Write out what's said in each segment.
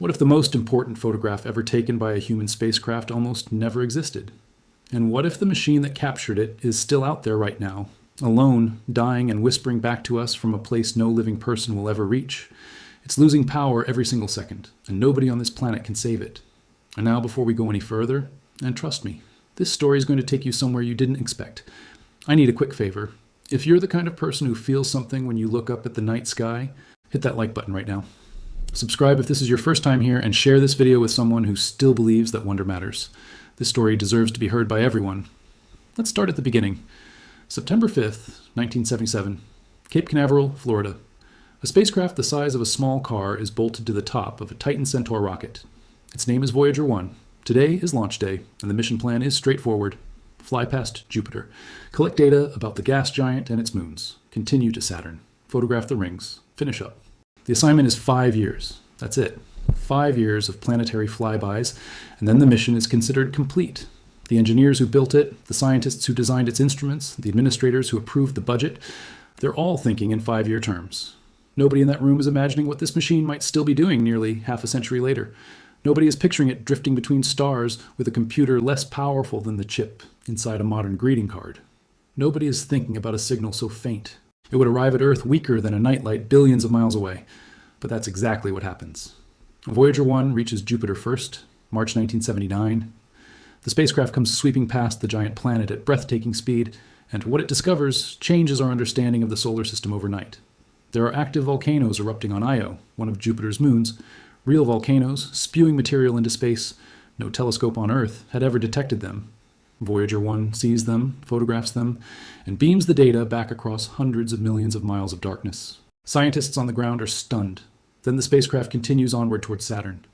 What if the most important photograph ever taken by a human spacecraft almost never existed? And what if the machine that captured it is still out there right now, alone, dying and whispering back to us from a place no living person will ever reach? It's losing power every single second, and nobody on this planet can save it. And now, before we go any further, and trust me, this story is going to take you somewhere you didn't expect. I need a quick favor. If you're the kind of person who feels something when you look up at the night sky, hit that like button right now. Subscribe if this is your first time here, and share this video with someone who still believes that wonder matters. This story deserves to be heard by everyone. Let's start at the beginning. September 5th, 1977, Cape Canaveral, Florida. A spacecraft the size of a small car is bolted to the top of a Titan Centaur rocket. Its name is Voyager 1. Today is launch day, and the mission plan is straightforward. Fly past Jupiter. Collect data about the gas giant and its moons. Continue to Saturn. Photograph the rings. Finish up. The assignment is 5 years. That's it. 5 years of planetary flybys, and then the mission is considered complete. The engineers who built it, the scientists who designed its instruments, the administrators who approved the budget, they're all thinking in 5-year terms. Nobody in that room is imagining what this machine might still be doing nearly half a century later. Nobody is picturing it drifting between stars with a computer less powerful than the chip inside a modern greeting card. Nobody is thinking about a signal so faint. It would arrive at Earth weaker than a nightlight billions of miles away. But that's exactly what happens. Voyager 1 reaches Jupiter first, March 1979. The spacecraft comes sweeping past the giant planet at breathtaking speed, and what it discovers changes our understanding of the solar system overnight. There are active volcanoes erupting on Io, one of Jupiter's moons, real volcanoes spewing material into space. No telescope on Earth had ever detected them. Voyager 1 sees them, photographs them, and beams the data back across hundreds of millions of miles of darkness. Scientists on the ground are stunned. Then the spacecraft continues onward towards Saturn.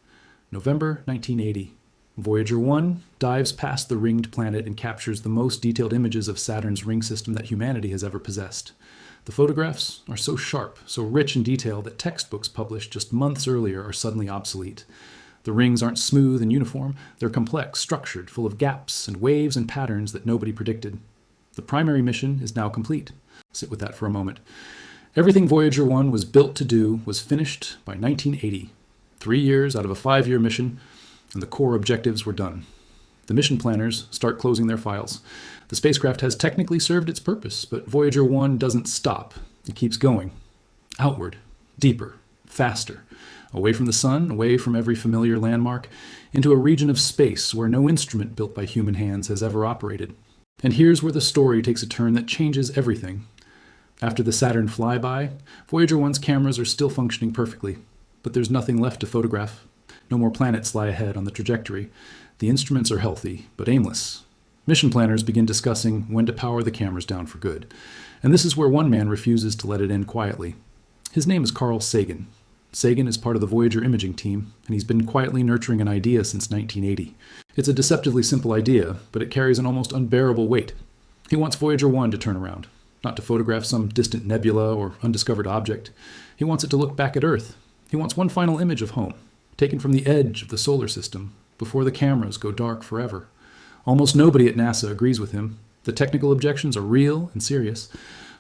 November 1980. Voyager 1 dives past the ringed planet and captures the most detailed images of Saturn's ring system that humanity has ever possessed. The photographs are so sharp, so rich in detail that textbooks published just months earlier are suddenly obsolete. The rings aren't smooth and uniform, they're complex, structured, full of gaps and waves and patterns that nobody predicted. The primary mission is now complete. Sit with that for a moment. Everything Voyager 1 was built to do was finished by 1980. 3 years out of a 5-year mission, and the core objectives were done. The mission planners start closing their files. The spacecraft has technically served its purpose, but Voyager 1 doesn't stop. It keeps going. Outward, deeper, faster. Away from the sun, away from every familiar landmark, into a region of space where no instrument built by human hands has ever operated. And here's where the story takes a turn that changes everything. After the Saturn flyby, Voyager 1's cameras are still functioning perfectly, but there's nothing left to photograph. No more planets lie ahead on the trajectory. The instruments are healthy, but aimless. Mission planners begin discussing when to power the cameras down for good. And this is where one man refuses to let it end quietly. His name is Carl Sagan. Sagan is part of the Voyager imaging team, and he's been quietly nurturing an idea since 1980. It's a deceptively simple idea, but it carries an almost unbearable weight. He wants Voyager 1 to turn around, not to photograph some distant nebula or undiscovered object. He wants it to look back at Earth. He wants one final image of home, taken from the edge of the solar system, before the cameras go dark forever. Almost nobody at NASA agrees with him. The technical objections are real and serious.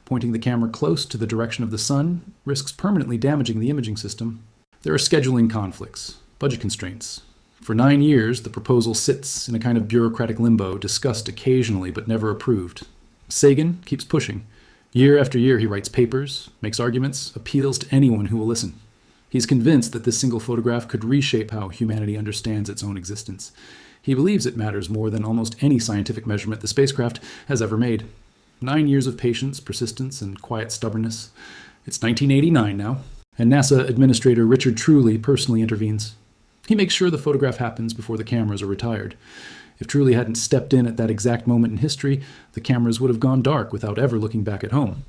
Pointing the camera close to the direction of the sun risks permanently damaging the imaging system. There are scheduling conflicts, budget constraints. For 9 years, the proposal sits in a kind of bureaucratic limbo, discussed occasionally but never approved. Sagan keeps pushing. Year after year, he writes papers, makes arguments, appeals to anyone who will listen. He's convinced that this single photograph could reshape how humanity understands its own existence. He believes it matters more than almost any scientific measurement the spacecraft has ever made. 9 years of patience, persistence, and quiet stubbornness. It's 1989 now, and NASA Administrator Richard Truly personally intervenes. He makes sure the photograph happens before the cameras are retired. If Truly hadn't stepped in at that exact moment in history, the cameras would have gone dark without ever looking back at home.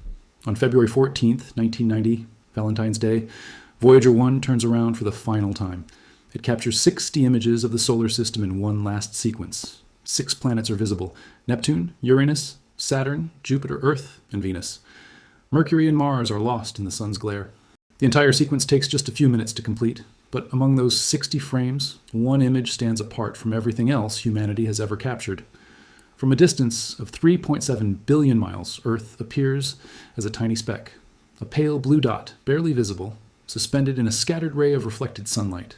On February 14th, 1990, Valentine's Day, Voyager 1 turns around for the final time. It captures 60 images of the solar system in one last sequence. 6 planets are visible: Neptune, Uranus, Saturn, Jupiter, Earth, and Venus. Mercury and Mars are lost in the sun's glare. The entire sequence takes just a few minutes to complete, but among those 60 frames, one image stands apart from everything else humanity has ever captured. From a distance of 3.7 billion miles, Earth appears as a tiny speck, a pale blue dot, barely visible, suspended in a scattered ray of reflected sunlight.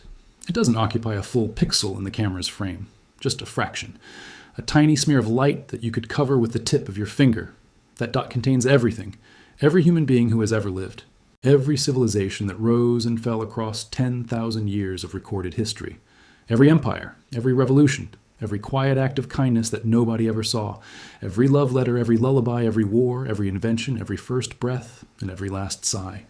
It doesn't occupy a full pixel in the camera's frame, just a fraction. A tiny smear of light that you could cover with the tip of your finger. That dot contains everything, every human being who has ever lived, every civilization that rose and fell across 10,000 years of recorded history, every empire, every revolution, every quiet act of kindness that nobody ever saw, every love letter, every lullaby, every war, every invention, every first breath, and every last sigh.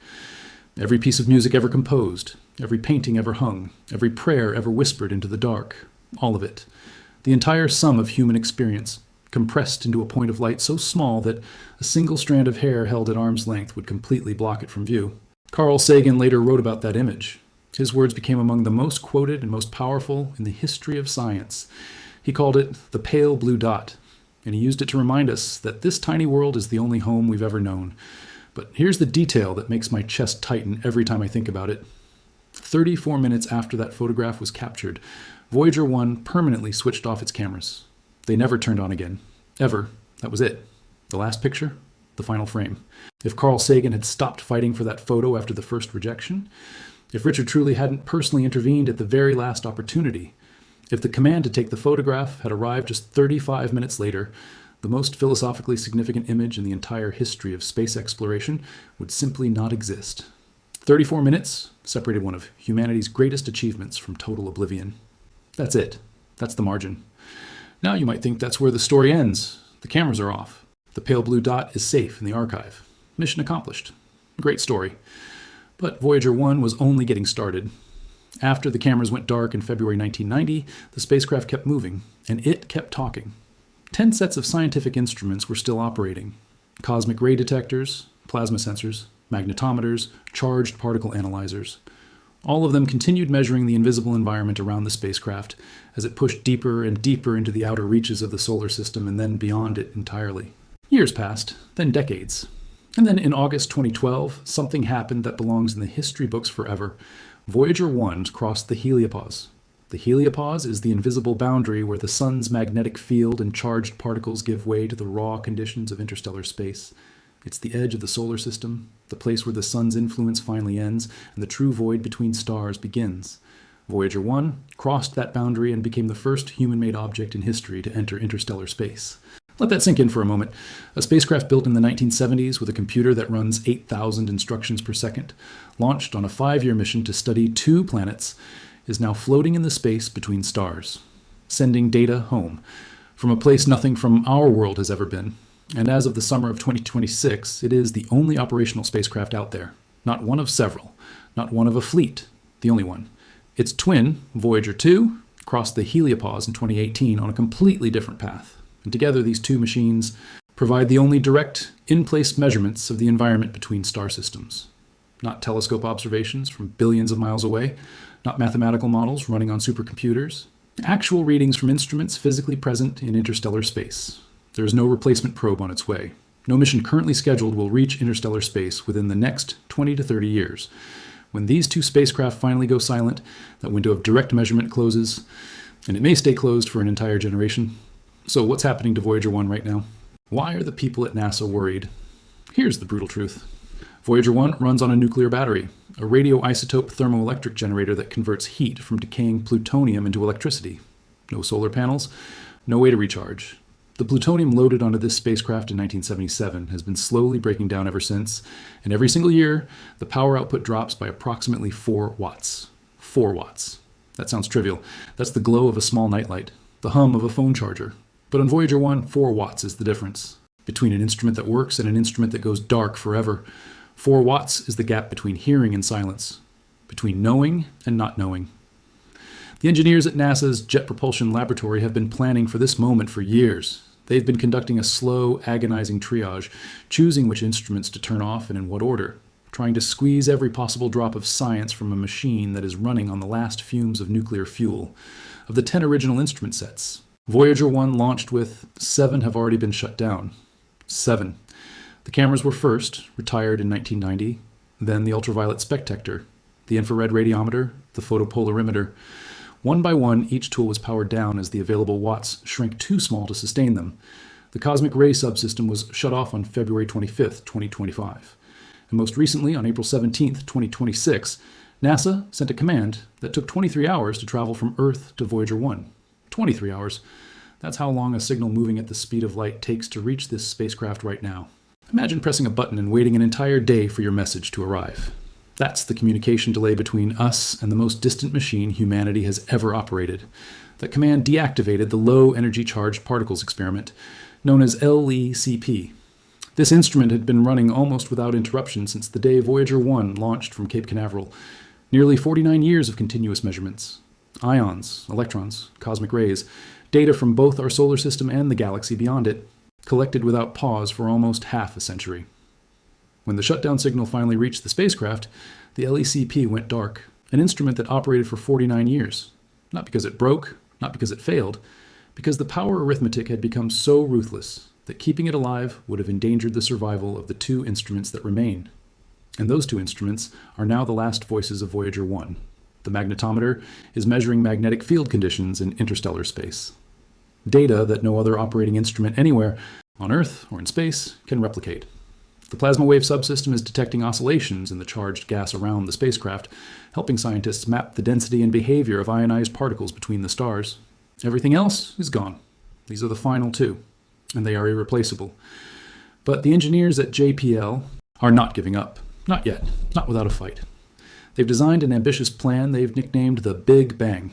Every piece of music ever composed, every painting ever hung, every prayer ever whispered into the dark, all of it. The entire sum of human experience, compressed into a point of light so small that a single strand of hair held at arm's length would completely block it from view. Carl Sagan later wrote about that image. His words became among the most quoted and most powerful in the history of science. He called it the pale blue dot, and he used it to remind us that this tiny world is the only home we've ever known. But here's the detail that makes my chest tighten every time I think about it. 34 minutes after that photograph was captured, Voyager 1 permanently switched off its cameras. They never turned on again. Ever. That was it. The last picture, the final frame. If Carl Sagan had stopped fighting for that photo after the first rejection, if Richard Truly hadn't personally intervened at the very last opportunity, if the command to take the photograph had arrived just 35 minutes later, the most philosophically significant image in the entire history of space exploration would simply not exist. 34 minutes separated one of humanity's greatest achievements from total oblivion. That's it. That's the margin. Now you might think that's where the story ends. The cameras are off. The pale blue dot is safe in the archive. Mission accomplished. Great story. But Voyager 1 was only getting started. After the cameras went dark in February 1990, the spacecraft kept moving, and it kept talking. 10 sets of scientific instruments were still operating. Cosmic ray detectors, plasma sensors, magnetometers, charged particle analyzers. All of them continued measuring the invisible environment around the spacecraft as it pushed deeper and deeper into the outer reaches of the solar system and then beyond it entirely. Years passed, then decades. And then in August 2012, something happened that belongs in the history books forever. Voyager 1 crossed the heliopause. The heliopause is the invisible boundary where the sun's magnetic field and charged particles give way to the raw conditions of interstellar space. It's the edge of the solar system, the place where the sun's influence finally ends and the true void between stars begins. Voyager 1 crossed that boundary and became the first human-made object in history to enter interstellar space. Let that sink in for a moment. A spacecraft built in the 1970s with a computer that runs 8,000 instructions per second, launched on a 5-year mission to study 2 planets, is now floating in the space between stars, sending data home, from a place nothing from our world has ever been. And as of the summer of 2026, it is the only operational spacecraft out there. Not one of several, not one of a fleet, the only one. Its twin, Voyager 2, crossed the heliopause in 2018 on a completely different path. And together, these 2 machines provide the only direct, in-place measurements of the environment between star systems. Not telescope observations from billions of miles away, not mathematical models running on supercomputers. Actual readings from instruments physically present in interstellar space. There is no replacement probe on its way. No mission currently scheduled will reach interstellar space within the next 20 to 30 years. When these 2 spacecraft finally go silent, that window of direct measurement closes, and it may stay closed for an entire generation. So what's happening to Voyager 1 right now? Why are the people at NASA worried? Here's the brutal truth. Voyager 1 runs on a nuclear battery, a radioisotope thermoelectric generator that converts heat from decaying plutonium into electricity. No solar panels, no way to recharge. The plutonium loaded onto this spacecraft in 1977 has been slowly breaking down ever since, and every single year, the power output drops by approximately 4 watts. 4 watts. That sounds trivial. That's the glow of a small nightlight, the hum of a phone charger. But on Voyager 1, 4 watts is the difference between an instrument that works and an instrument that goes dark forever. 4 watts is the gap between hearing and silence, between knowing and not knowing. The engineers at NASA's Jet Propulsion Laboratory have been planning for this moment for years. They've been conducting a slow, agonizing triage, choosing which instruments to turn off and in what order, trying to squeeze every possible drop of science from a machine that is running on the last fumes of nuclear fuel. Of the 10 original instrument sets, Voyager 1 launched with, 7 have already been shut down. 7. The cameras were first, retired in 1990, then the ultraviolet spectector, the infrared radiometer, the photopolarimeter. One by one, each tool was powered down as the available watts shrank too small to sustain them. The cosmic ray subsystem was shut off on February 25, 2025. And most recently, on April 17, 2026, NASA sent a command that took 23 hours to travel from Earth to Voyager 1. 23 hours. That's how long a signal moving at the speed of light takes to reach this spacecraft right now. Imagine pressing a button and waiting an entire day for your message to arrive. That's the communication delay between us and the most distant machine humanity has ever operated. That command deactivated the low-energy charged particles experiment, known as LECP. This instrument had been running almost without interruption since the day Voyager 1 launched from Cape Canaveral. Nearly 49 years of continuous measurements. Ions, electrons, cosmic rays, data from both our solar system and the galaxy beyond it, collected without pause for almost half a century. When the shutdown signal finally reached the spacecraft, the LECP went dark, an instrument that operated for 49 years. Not because it broke, not because it failed, because the power arithmetic had become so ruthless that keeping it alive would have endangered the survival of the two instruments that remain. And those two instruments are now the last voices of Voyager 1. The magnetometer is measuring magnetic field conditions in interstellar space. Data that no other operating instrument anywhere, on Earth or in space, can replicate. The plasma wave subsystem is detecting oscillations in the charged gas around the spacecraft, helping scientists map the density and behavior of ionized particles between the stars. Everything else is gone. These are the final two, and they are irreplaceable. But the engineers at JPL are not giving up. Not yet. Not without a fight. They've designed an ambitious plan they've nicknamed the Big Bang.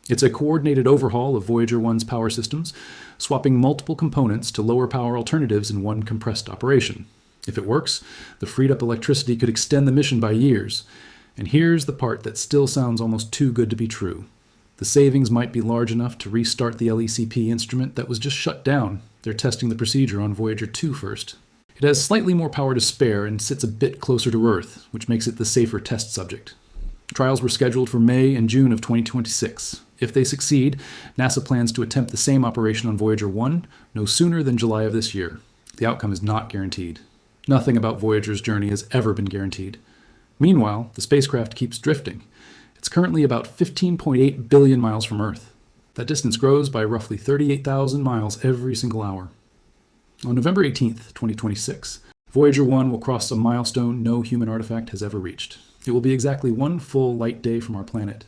It's a coordinated overhaul of Voyager 1's power systems, swapping multiple components to lower power alternatives in one compressed operation. If it works, the freed up electricity could extend the mission by years. And here's the part that still sounds almost too good to be true. The savings might be large enough to restart the LECP instrument that was just shut down. They're testing the procedure on Voyager 2 first. It has slightly more power to spare and sits a bit closer to Earth, which makes it the safer test subject. Trials were scheduled for May and June of 2026. If they succeed, NASA plans to attempt the same operation on Voyager 1 no sooner than July of this year. The outcome is not guaranteed. Nothing about Voyager's journey has ever been guaranteed. Meanwhile, the spacecraft keeps drifting. It's currently about 15.8 billion miles from Earth. That distance grows by roughly 38,000 miles every single hour. On November 18th, 2026, Voyager 1 will cross a milestone no human artifact has ever reached. It will be exactly one full light day from our planet.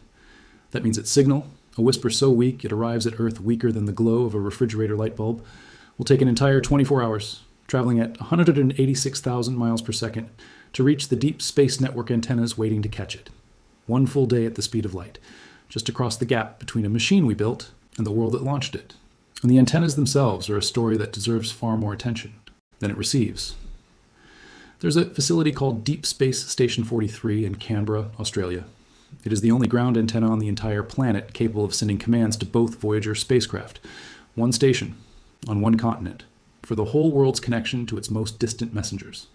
That means its signal, a whisper so weak it arrives at Earth weaker than the glow of a refrigerator light bulb, will take an entire 24 hours, traveling at 186,000 miles per second to reach the deep space network antennas waiting to catch it. One full day at the speed of light, just across the gap between a machine we built and the world that launched it. And the antennas themselves are a story that deserves far more attention than it receives. There's a facility called Deep Space Station 43 in Canberra, Australia. It is the only ground antenna on the entire planet capable of sending commands to both Voyager spacecraft. One station, on one continent, for the whole world's connection to its most distant messengers.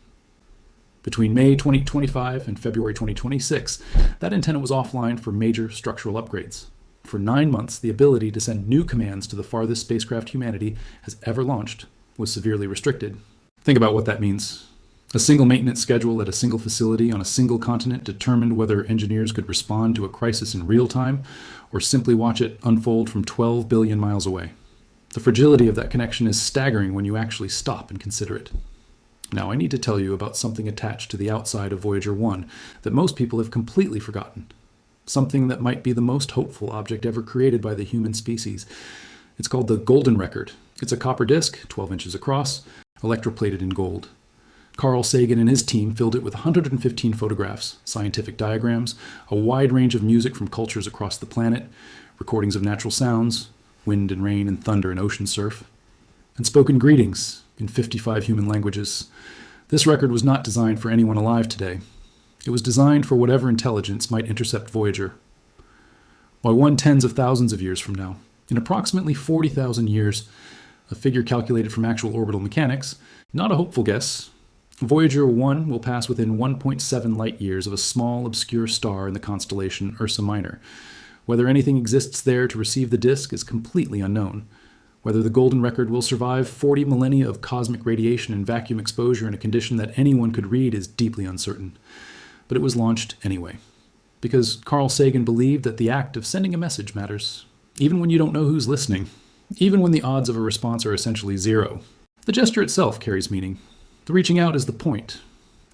Between May 2025 and February 2026, that antenna was offline for major structural upgrades. For 9 months, the ability to send new commands to the farthest spacecraft humanity has ever launched was severely restricted. Think about what that means. A single maintenance schedule at a single facility on a single continent determined whether engineers could respond to a crisis in real time or simply watch it unfold from 12 billion miles away. The fragility of that connection is staggering when you actually stop and consider it. Now, I need to tell you about something attached to the outside of Voyager 1 that most people have completely forgotten. Something that might be the most hopeful object ever created by the human species. It's called the Golden Record. It's a copper disc, 12 inches across, electroplated in gold. Carl Sagan and his team filled it with 115 photographs, scientific diagrams, a wide range of music from cultures across the planet, recordings of natural sounds, wind and rain and thunder and ocean surf, and spoken greetings in 55 human languages. This record was not designed for anyone alive today. It was designed for whatever intelligence might intercept Voyager. Why, one tens of thousands of years from now, in approximately 40,000 years, a figure calculated from actual orbital mechanics, not a hopeful guess, Voyager 1 will pass within 1.7 light years of a small, obscure star in the constellation Ursa Minor. Whether anything exists there to receive the disk is completely unknown. Whether the Golden Record will survive 40 millennia of cosmic radiation and vacuum exposure in a condition that anyone could read is deeply uncertain. But it was launched anyway. Because Carl Sagan believed that the act of sending a message matters, even when you don't know who's listening, even when the odds of a response are essentially zero. The gesture itself carries meaning. The reaching out is the point.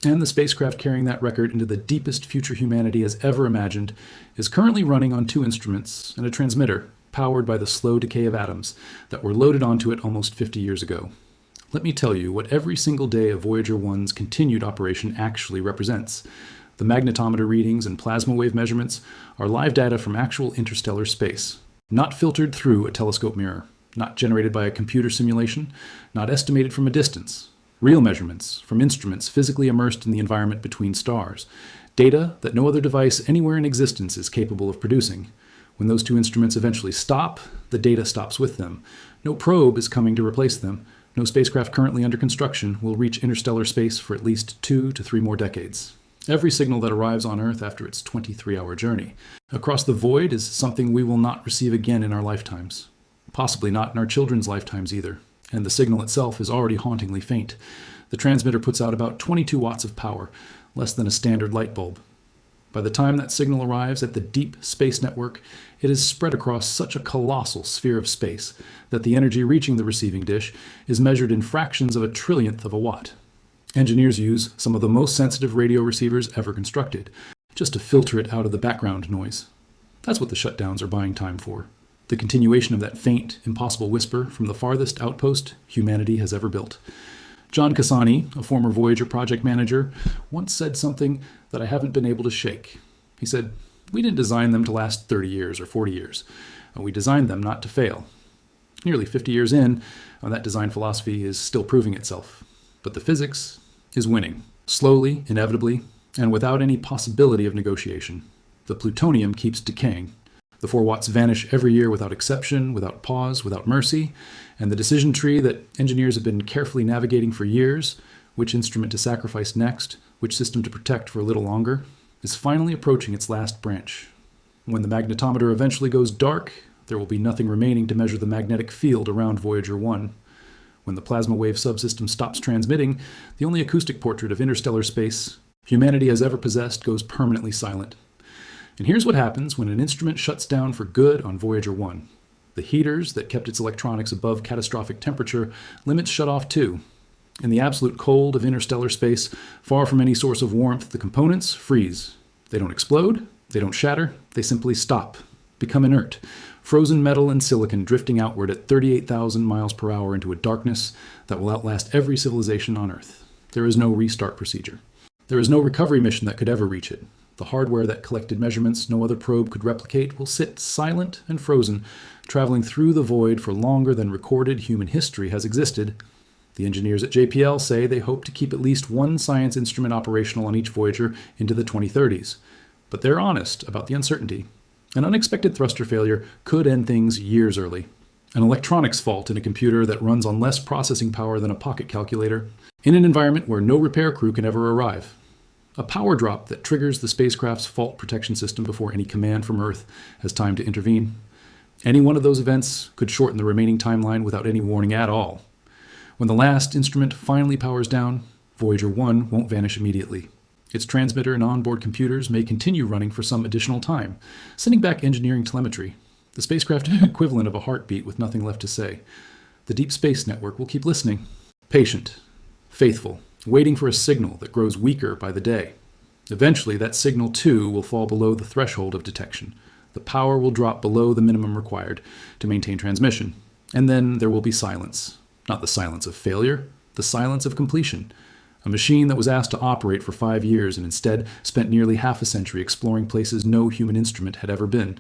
And the spacecraft carrying that record into the deepest future humanity has ever imagined is currently running on 2 instruments and a transmitter powered by the slow decay of atoms that were loaded onto it almost 50 years ago. Let me tell you what every single day of Voyager 1's continued operation actually represents. The magnetometer readings and plasma wave measurements are live data from actual interstellar space, not filtered through a telescope mirror, not generated by a computer simulation, not estimated from a distance. Real measurements from instruments physically immersed in the environment between stars. Data that no other device anywhere in existence is capable of producing. When those 2 instruments eventually stop, the data stops with them. No probe is coming to replace them. No spacecraft currently under construction will reach interstellar space for at least 2 to 3 more decades. Every signal that arrives on Earth after its 23-hour journey across the void is something we will not receive again in our lifetimes. Possibly not in our children's lifetimes either. And the signal itself is already hauntingly faint. The transmitter puts out about 22 watts of power, less than a standard light bulb. By the time that signal arrives at the deep space network, it is spread across such a colossal sphere of space that the energy reaching the receiving dish is measured in fractions of a trillionth of a watt. Engineers use some of the most sensitive radio receivers ever constructed, just to filter it out of the background noise. That's what the shutdowns are buying time for. The continuation of that faint, impossible whisper from the farthest outpost humanity has ever built. John Cassani, a former Voyager project manager, once said something that I haven't been able to shake. He said, "We didn't design them to last 30 years or 40 years. We designed them not to fail." Nearly 50 years in, that design philosophy is still proving itself. But the physics is winning, slowly, inevitably, and without any possibility of negotiation. The plutonium keeps decaying. The 4 watts vanish every year without exception, without pause, without mercy, and the decision tree that engineers have been carefully navigating for years, which instrument to sacrifice next, which system to protect for a little longer, is finally approaching its last branch. When the magnetometer eventually goes dark, there will be nothing remaining to measure the magnetic field around Voyager 1. When the plasma wave subsystem stops transmitting, the only acoustic portrait of interstellar space humanity has ever possessed goes permanently silent. And here's what happens when an instrument shuts down for good on Voyager 1. The heaters that kept its electronics above catastrophic temperature limits shut off too. In the absolute cold of interstellar space, far from any source of warmth, the components freeze. They don't explode, they don't shatter, they simply stop, become inert. Frozen metal and silicon drifting outward at 38,000 miles per hour into a darkness that will outlast every civilization on Earth. There is no restart procedure. There is no recovery mission that could ever reach it. The hardware that collected measurements no other probe could replicate will sit silent and frozen, traveling through the void for longer than recorded human history has existed. The engineers at JPL say they hope to keep at least 1 science instrument operational on each Voyager into the 2030s. But they're honest about the uncertainty. An unexpected thruster failure could end things years early. An electronics fault in a computer that runs on less processing power than a pocket calculator, in an environment where no repair crew can ever arrive. A power drop that triggers the spacecraft's fault protection system before any command from Earth has time to intervene. Any one of those events could shorten the remaining timeline without any warning at all. When the last instrument finally powers down, Voyager 1 won't vanish immediately. Its transmitter and onboard computers may continue running for some additional time, sending back engineering telemetry, the spacecraft equivalent of a heartbeat with nothing left to say. The Deep Space Network will keep listening, patient, faithful, waiting for a signal that grows weaker by the day. Eventually, that signal too will fall below the threshold of detection. The power will drop below the minimum required to maintain transmission. And then there will be silence. Not the silence of failure, the silence of completion. A machine that was asked to operate for 5 years and instead spent nearly half a century exploring places no human instrument had ever been.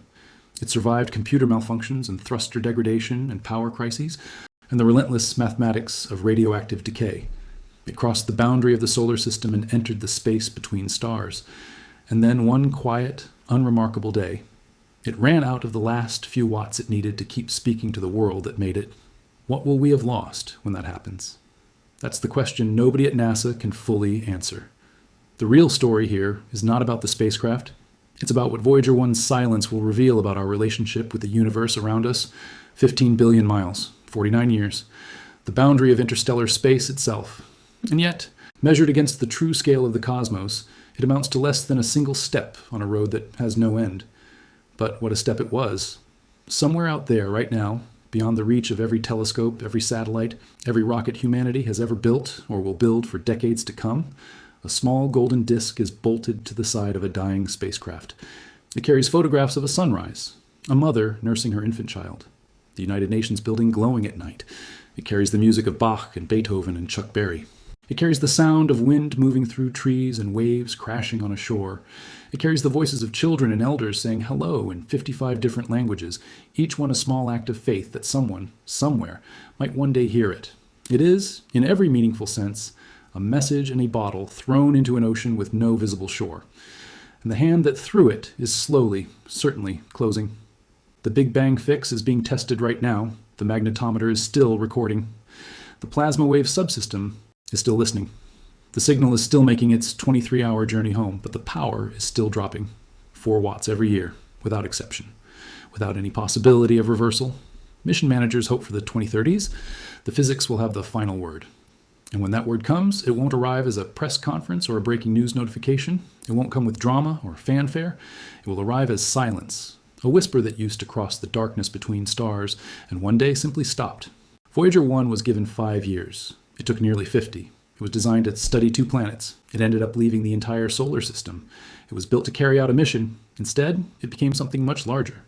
It survived computer malfunctions and thruster degradation and power crises, and the relentless mathematics of radioactive decay. It crossed the boundary of the solar system and entered the space between stars. And then one quiet, unremarkable day, it ran out of the last few watts it needed to keep speaking to the world that made it. What will we have lost when that happens? That's the question nobody at NASA can fully answer. The real story here is not about the spacecraft. It's about what Voyager 1's silence will reveal about our relationship with the universe around us. 15 billion miles, 49 years. The boundary of interstellar space itself. And yet, measured against the true scale of the cosmos, it amounts to less than a single step on a road that has no end. But what a step it was. Somewhere out there right now, beyond the reach of every telescope, every satellite, every rocket humanity has ever built or will build for decades to come, A small golden disc is bolted to the side of a dying spacecraft. It carries photographs of a sunrise, a mother nursing her infant child, the United Nations building glowing at night. It carries the music of Bach and Beethoven and Chuck Berry. It carries the sound of wind moving through trees and waves crashing on a shore. It carries the voices of children and elders saying hello in 55 different languages, each one a small act of faith that someone, somewhere, might one day hear it. It is, in every meaningful sense, a message in a bottle thrown into an ocean with no visible shore. And the hand that threw it is slowly, certainly, closing. The Big Bang fix is being tested right now. The magnetometer is still recording. The plasma wave subsystem is still listening. The signal is still making its 23-hour journey home, but the power is still dropping. 4 watts every year, without exception, without any possibility of reversal. Mission managers hope for the 2030s. The physics will have the final word. And when that word comes, it won't arrive as a press conference or a breaking news notification. It won't come with drama or fanfare. It will arrive as silence, a whisper that used to cross the darkness between stars and one day simply stopped. Voyager 1 was given 5 years. It took nearly 50. It was designed to study 2 planets. It ended up leaving the entire solar system. It was built to carry out a mission. Instead, it became something much larger.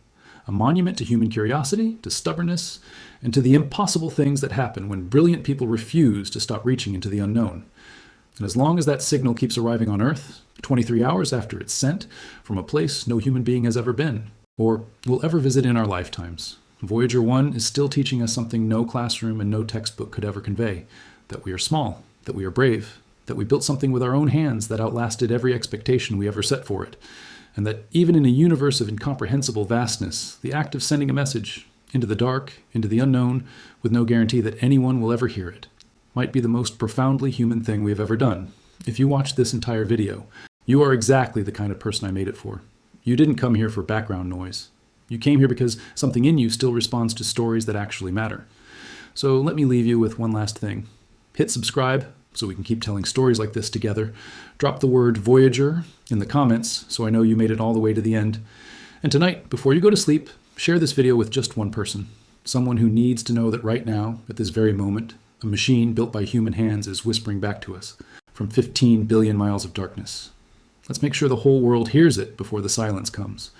A monument to human curiosity, to stubbornness, and to the impossible things that happen when brilliant people refuse to stop reaching into the unknown. And as long as that signal keeps arriving on Earth, 23 hours after it's sent, from a place no human being has ever been, or will ever visit in our lifetimes, Voyager 1 is still teaching us something no classroom and no textbook could ever convey, that we are small, that we are brave, that we built something with our own hands that outlasted every expectation we ever set for it, and that even in a universe of incomprehensible vastness, the act of sending a message into the dark, into the unknown, with no guarantee that anyone will ever hear it, might be the most profoundly human thing we have ever done. If you watch this entire video, you are exactly the kind of person I made it for. You didn't come here for background noise. You came here because something in you still responds to stories that actually matter. So let me leave you with one last thing. Hit subscribe so we can keep telling stories like this together. Drop the word Voyager in the comments so I know you made it all the way to the end. And tonight, before you go to sleep, share this video with just one person. Someone who needs to know that right now, at this very moment, a machine built by human hands is whispering back to us from 15 billion miles of darkness. Let's make sure the whole world hears it before the silence comes.